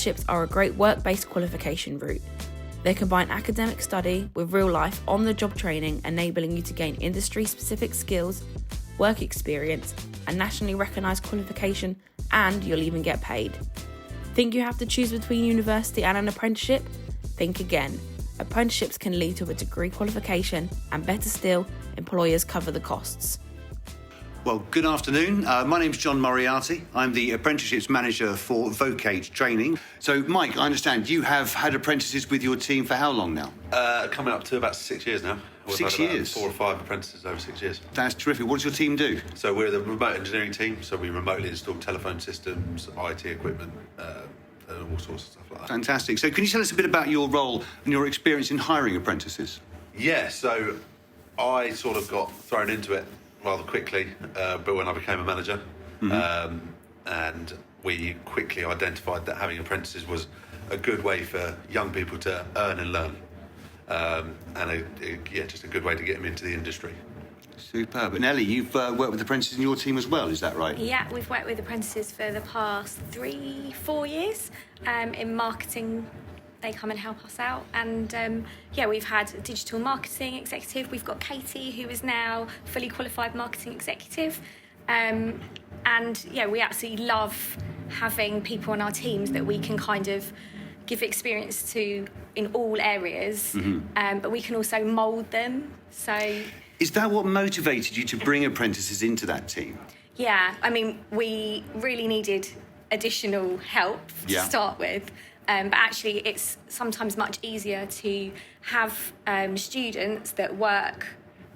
apprenticeships are a great work-based qualification route. They combine academic study with real-life, on-the-job training, enabling you to gain industry-specific skills, work experience, a nationally recognised qualification, and you'll even get paid. Think you have to choose between university and an apprenticeship? Think again. Apprenticeships can lead to a degree qualification, and better still, employers cover the costs. Well, good afternoon. My name's John Moriarty. I'm the Apprenticeships Manager for Vocate Training. So, Mike, I understand you have had apprentices with your team for how long now? Coming up to about 6 years now. We've 6 had about years? 4 or 5 apprentices over 6 years. That's terrific. What does your team do? So we're the remote engineering team, so we remotely install telephone systems, IT equipment, and all sorts of stuff like that. Fantastic. So can you tell us a bit about your role and your experience in hiring apprentices? Yeah, so I sort of got thrown into it rather quickly, but when I became a manager, and we quickly identified that having apprentices was a good way for young people to earn and learn, and just a good way to get them into the industry. Superb. And Ellie, you've worked with apprentices in your team as well, is that right? Yeah, we've worked with apprentices for the past 3-4 years in marketing. They come and help us out, and we've had a digital marketing executive. We've got Katie, who is now fully qualified marketing executive, and we absolutely love having people on our teams that we can kind of give experience to in all areas, but we can also mould them. So, is that what motivated you to bring apprentices into that team? Yeah, I mean, we really needed additional help to start with. But actually, it's sometimes much easier to have students that work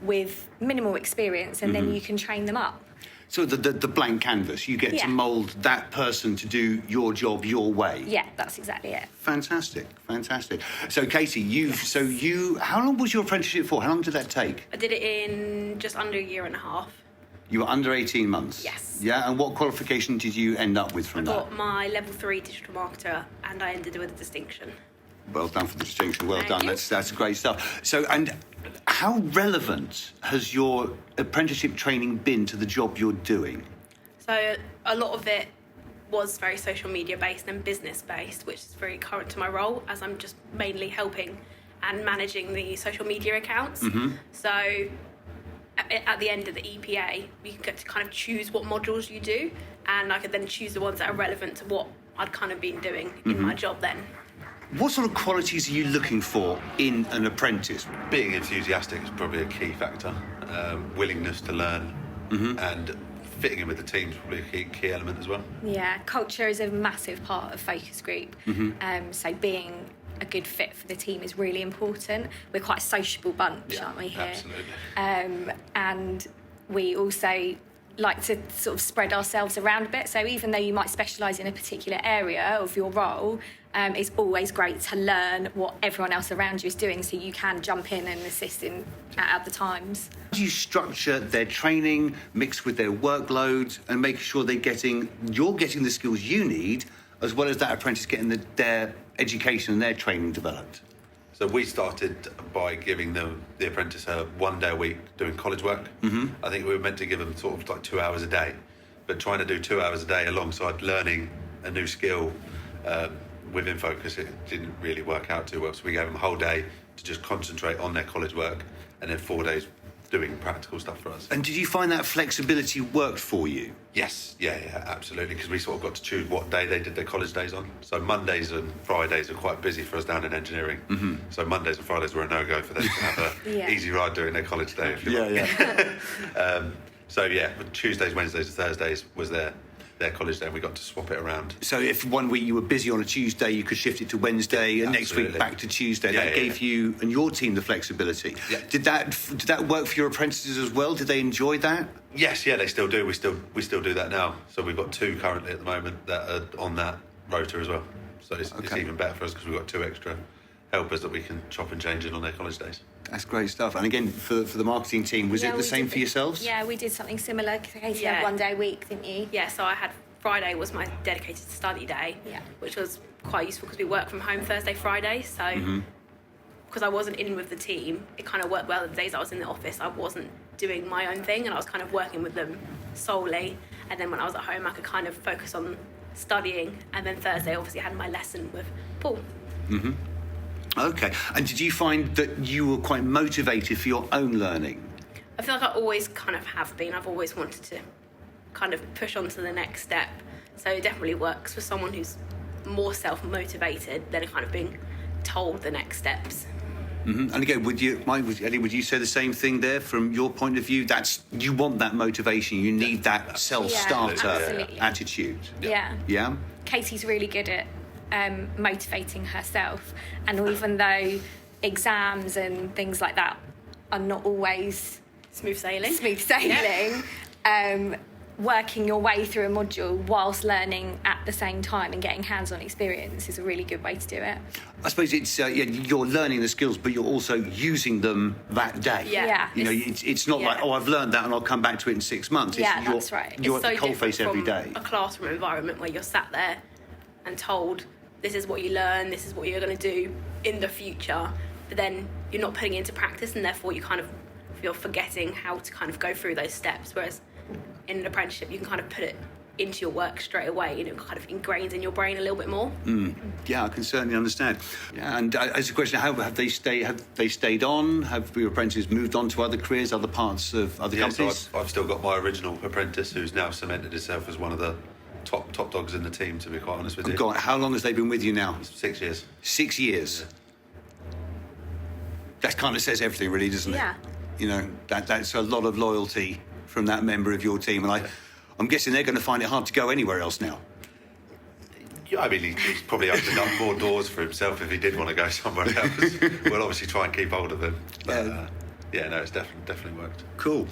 with minimal experience, and then you can train them up. So the blank canvas, you get to mould that person to do your job your way. Yeah, that's exactly it. Fantastic. So Katie, how long was your apprenticeship for? How long did that take? I did it in just under a year and a half. You were under 18 months? Yes. Yeah, and what qualification did you end up with from that? I got my level 3 digital marketer, and I ended with a distinction. Well done for the distinction, well done. you. That's great stuff. So, and how relevant has your apprenticeship training been to the job you're doing? So a lot of it was very social media based and business based, which is very current to my role, as I'm just mainly helping and managing the social media accounts. So at the end of the EPA, you can get to kind of choose what modules you do, and I could then choose the ones that are relevant to what I'd kind of been doing in my job then. What sort of qualities are you looking for in an apprentice? Being enthusiastic is probably a key factor. Willingness to learn, and fitting in with the team is probably a key element as well. Yeah, culture is a massive part of focus group. So being a good fit for the team is really important. We're quite a sociable bunch, aren't we, here? Absolutely. And we also like to sort of spread ourselves around a bit. So even though you might specialise in a particular area of your role, it's always great to learn what everyone else around you is doing, so you can jump in and assist at other times. How do you structure their training mixed with their workload and making sure you're getting the skills you need, as well as that apprentice getting their education and their training developed? So we started by giving the apprentice 1 day a week doing college work. I think we were meant to give them sort of like 2 hours a day, but trying to do 2 hours a day alongside learning a new skill within focus, it didn't really work out too well. So we gave them a whole day to just concentrate on their college work, and then 4 days doing practical stuff for us. And did you find that flexibility worked for you? Yes, yeah, absolutely, because we sort of got to choose what day they did their college days on. So Mondays and Fridays are quite busy for us down in engineering. So Mondays and Fridays were a no-go for them to have an easy ride during their college day, if you like. So Tuesdays, Wednesdays and Thursdays was their college day, and we got to swap it around. So if 1 week you were busy on a Tuesday, you could shift it to Wednesday, and next week back to Tuesday. That gave you and your team the flexibility. Yeah. Did that work for your apprentices as well? Did they enjoy that? Yes, they still do. We still do that now. So we've got 2 currently at the moment that are on that rota as well. So it's even better for us because we've got 2 extra helpers that we can chop and change in on their college days. That's great stuff. And again, for the marketing team, was it the same for yourselves? Yeah, we did something similar. Katie had 1 day a week, didn't you? Yeah, so I had Friday was my dedicated study day, which was quite useful because we work from home Thursday, Friday. So because I wasn't in with the team, it kind of worked well. The days I was in the office, I wasn't doing my own thing, and I was kind of working with them solely. And then when I was at home, I could kind of focus on studying, and then Thursday obviously I had my lesson with Paul. Okay. And did you find that you were quite motivated for your own learning? I feel like I always kind of have been. I've always wanted to kind of push on to the next step. So it definitely works for someone who's more self-motivated than kind of being told the next steps. And again, Ellie, would you say the same thing there from your point of view? You want that motivation. You need that self-starter absolutely. attitude. Yeah. Yeah? Katie's really good at motivating herself, and even though exams and things like that are not always Smooth sailing. Working your way through a module whilst learning at the same time and getting hands-on experience is a really good way to do it. I suppose it's you're learning the skills, but you're also using them that day. Yeah. You know, it's not like, I've learned that and I'll come back to it in 6 months. That's right. You're It's at the so coalface every different day. from a classroom environment where you're sat there and told this is what you learn, this is what you're going to do in the future, but then you're not putting it into practice, and therefore you're forgetting how to kind of go through those steps. Whereas in an apprenticeship, you can kind of put it into your work straight away, and it kind of ingrains in your brain a little bit more. Yeah, I can certainly understand. Yeah, and as a question, how have they stayed on? Have your apprentices moved on to other careers, other parts of other companies? So I've still got my original apprentice, who's now cemented himself as one of the top dogs in the team, to be quite honest with you. God, how long has they been with you now? 6 years. 6 years. Yeah. That kind of says everything, really, doesn't it? Yeah. You know, that's a lot of loyalty from that member of your team, and I'm guessing they're going to find it hard to go anywhere else now. Yeah, I mean, he's probably opened up more doors for himself if he did want to go somewhere else. We'll obviously try and keep hold of him. But, no, it's definitely worked. Cool.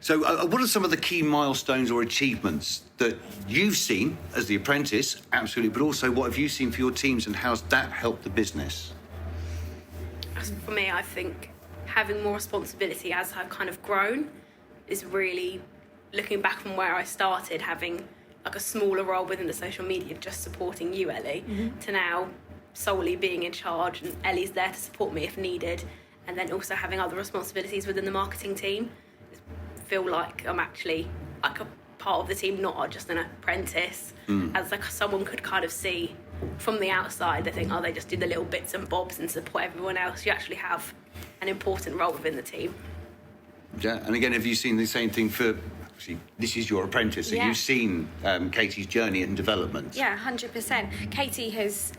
So what are some of the key milestones or achievements that you've seen as the apprentice, absolutely, but also what have you seen for your teams, and how's that helped the business? For me, I think having more responsibility as I've kind of grown is really, looking back from where I started, having like a smaller role within the social media, just supporting you, Ellie, to now solely being in charge, and Ellie's there to support me if needed, and then also having other responsibilities within the marketing team. I feel like I'm actually like a part of the team, not just an apprentice, as like someone could kind of see from the outside. They think, they just do the little bits and bobs and support everyone else. You actually have an important role within the team. Yeah, and again, have you seen the same thing for, obviously, this is your apprentice, so you've seen Katie's journey and development? Yeah, 100%. Katie has,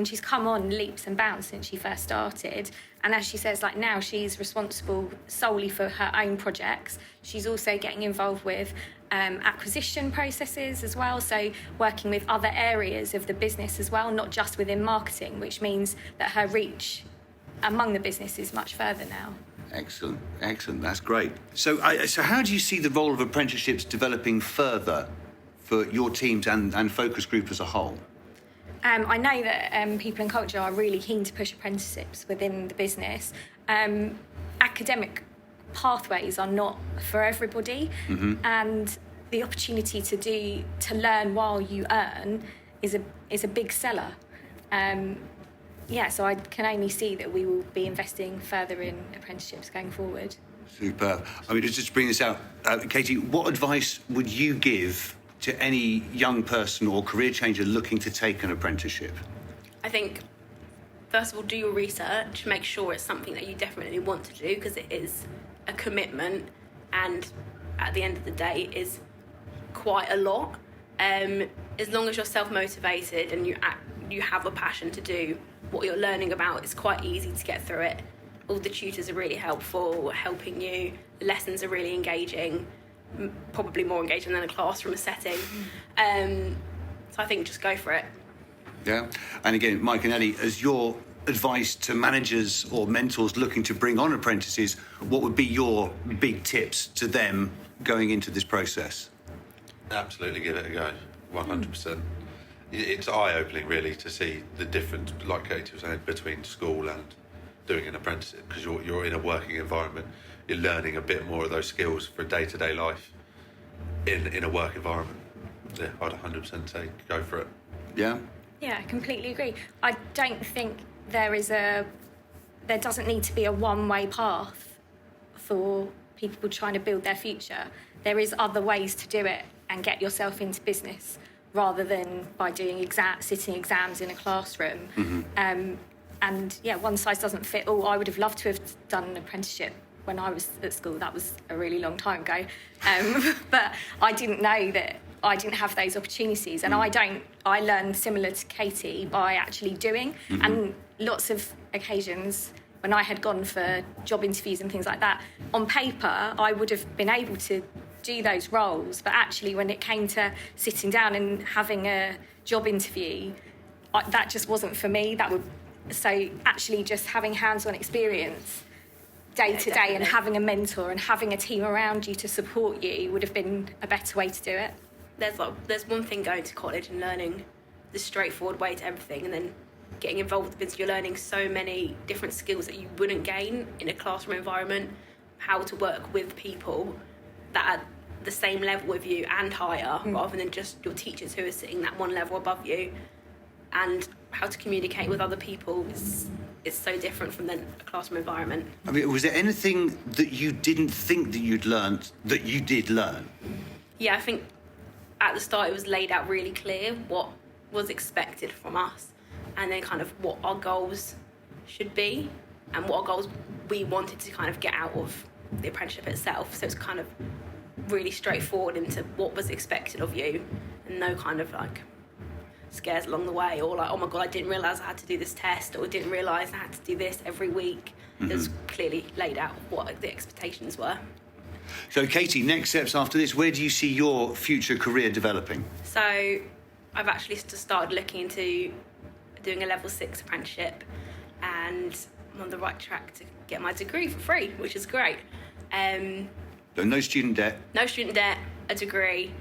she's come on leaps and bounds since she first started. And as she says, like now she's responsible solely for her own projects. She's also getting involved with acquisition processes as well, so working with other areas of the business as well, not just within marketing, which means that her reach among the business is much further now. Excellent, that's great. So how do you see the role of apprenticeships developing further for your teams and focus group as a whole? I know that people in culture are really keen to push apprenticeships within the business. Academic pathways are not for everybody, and the opportunity to learn while you earn is a big seller. So I can only see that we will be investing further in apprenticeships going forward. Superb. I mean, just to bring this out, Katie, what advice would you give to any young person or career changer looking to take an apprenticeship? I think, first of all, do your research, make sure it's something that you definitely want to do, because it is a commitment, and at the end of the day is quite a lot. As long as you're self-motivated and you have a passion to do what you're learning about, it's quite easy to get through it. All the tutors are really helpful, helping you. The lessons are really engaging, probably more engaging than a classroom setting. So I think just go for it. Yeah. And again, Mike and Ellie, as your advice to managers or mentors looking to bring on apprentices, what would be your big tips to them going into this process? Absolutely give it a go, 100%. It's eye-opening, really, to see the difference, like Katie was saying, between school and doing an apprenticeship, because you're in a working environment. You're learning a bit more of those skills for day-to-day life in a work environment. Yeah, I'd 100% say go for it. Yeah? Yeah, I completely agree. I don't think there doesn't need to be a one-way path for people trying to build their future. There is other ways to do it and get yourself into business rather than by doing sitting exams in a classroom. And yeah, one size doesn't fit all. I would have loved to have done an apprenticeship when I was at school. That was a really long time ago. But I didn't know that I didn't have those opportunities. And I learned similar to Katie by actually doing. And lots of occasions when I had gone for job interviews and things like that, on paper, I would have been able to do those roles. But actually, when it came to sitting down and having a job interview, that just wasn't for me. So actually just having hands-on experience day to day and having a mentor and having a team around you to support you would have been a better way to do it. There's one thing going to college and learning the straightforward way to everything, and then getting involved with business. You're learning so many different skills that you wouldn't gain in a classroom environment, how to work with people that are the same level with you and higher, rather than just your teachers who are sitting that one level above you, and how to communicate with other people is so different from then a classroom environment. I mean, was there anything that you didn't think that you'd learned that you did learn? Yeah, I think at the start it was laid out really clear what was expected from us, and then kind of what our goals should be and what our goals we wanted to kind of get out of the apprenticeship itself. So it's kind of really straightforward into what was expected of you, and no kind of like scares along the way, or like, oh my god, I didn't realise I had to do this test, or didn't realise I had to do this every week. It was clearly laid out what the expectations were. So Katie, next steps after this, where do you see your future career developing? So I've actually just started looking into doing a level 6 apprenticeship, and I'm on the right track to get my degree for free, which is great. So no student debt? No student debt, a degree,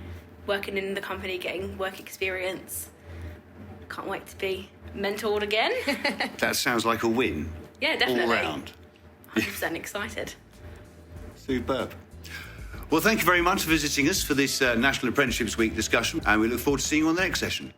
working in the company, getting work experience. Can't wait to be mentored again. That sounds like a win. Yeah, definitely. All round. 100% excited. Superb. Well, thank you very much for visiting us for this National Apprenticeships Week discussion, and we look forward to seeing you on the next session.